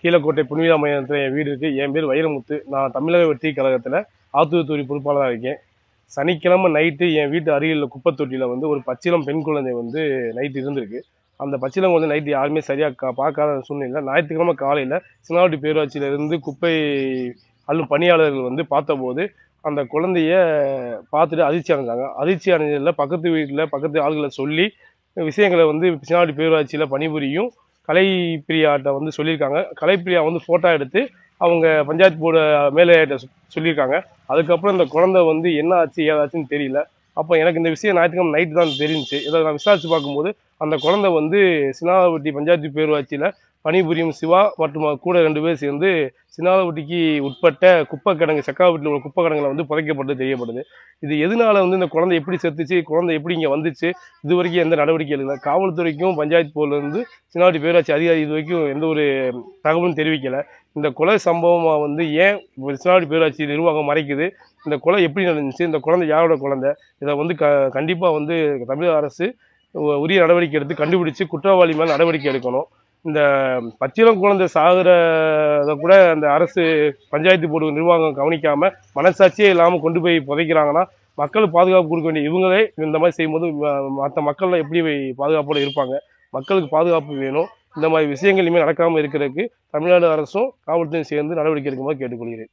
கீழக்கோட்டை புனித மையத்தில் என் வீடு இருக்குது. என் பேர் வைரமுத்து. நான் தமிழக வெற்றி கழகத்தில் ஆத்தூர் பொறுப்பாளராக இருக்கேன். சனிக்கிழமை நைட்டு என் வீட்டு அருகில் குப்பை தொட்டியில் வந்து ஒரு பச்சிளம் பெண் குழந்தை வந்து நைட்டு இருந்திருக்கு. அந்த பச்சிளம் குழந்தை நைட்டு யாருமே சரியாக பார்க்காத சூழ்நிலை ஞாயிற்றுக்கிழமை காலையில் சினாவட்டி பேரூராட்சியிலிருந்து குப்பை அள்ளும் பணியாளர்கள் வந்து பார்த்தபோது அந்த குழந்தைய பார்த்துட்டு அதிர்ச்சி அடைஞ்சாங்க. அதிர்ச்சி அடைஞ்சதில் பக்கத்து வீட்டில் பக்கத்து ஆளுகளை சொல்லி விஷயங்களை வந்து சினாவட்டி பேரூராட்சியில் பணிபுரியும் கலைப்பிரியாட்ட வந்து சொல்லியிருக்காங்க. கலைப்பிரியா வந்து ஃபோட்டோ எடுத்து அவங்க பஞ்சாயத்து போர்டு மேலேட்ட சொல்லியிருக்காங்க. அதுக்கப்புறம் இந்த குழந்தை வந்து என்ன ஆச்சு ஏதாச்சுன்னு தெரியல. அப்போ எனக்கு இந்த விஷயம் ஞாயிற்றுக்கிழமை நைட்டு தான் தெரிஞ்சிச்சு. இதை நான் விசாரித்து பார்க்கும்போது அந்த குழந்தை வந்து சினாவட்டி பஞ்சாயத்து பேரூராட்சியில் பணிபுரியும் சிவா மற்றும் கூட 2 பேர் சேர்ந்து சினாவட்டிக்கு உட்பட்ட குப்பை கிடங்கு செக்காவட்டியில் உள்ள குப்பை கிடங்குல வந்து புதைக்கப்பட்டு தெரியப்படுது. இது எதனால வந்து இந்த குழந்தை எப்படி செத்துச்சு, குழந்தை எப்படி இங்கே வந்துச்சு, இது வரைக்கும் எந்த நடவடிக்கை இல்லை. காவல்துறைக்கும் பஞ்சாயத்து போர்டிலேருந்து சினாவட்டி பேரூராட்சி அதிகாரி இது வரைக்கும் எந்த ஒரு தகவலும் தெரிவிக்கலை. இந்த கொலை சம்பவமாக வந்து ஏன் சினாவட்டி பேரூராட்சி நிர்வாகம் மறைக்குது, இந்த கொலை எப்படி நடந்துச்சு, இந்த குழந்தை யாரோட குழந்தை, இதை வந்து கண்டிப்பாக வந்து தமிழக அரசு உரிய நடவடிக்கை எடுத்து கண்டுபிடிச்சு குற்றவாளி மேலே நடவடிக்கை எடுக்கணும். இந்த பச்சிளம் குழந்தை சாகுறத கூட அந்த அரசு பஞ்சாயத்து போர்டு நிர்வாகம் கவனிக்காம மனசாட்சியே இல்லாமல் கொண்டு போய் புதைக்கிறாங்கன்னா மக்களுக்கு பாதுகாப்பு கொடுக்க வேண்டிய இவங்களே இந்த மாதிரி செய்யும்போது மற்ற மக்கள்லாம் எப்படி பாதுகாப்போடு இருப்பாங்க? மக்களுக்கு பாதுகாப்பு வேணும். இந்த மாதிரி விஷயங்கள் இனிமேல் நடக்காமல் இருக்கிறதுக்கு தமிழ்நாடு அரசும் காவல்துறையும் சேர்ந்து நடவடிக்கை எடுக்குமாறு கேட்டுக்கொள்கிறேன்.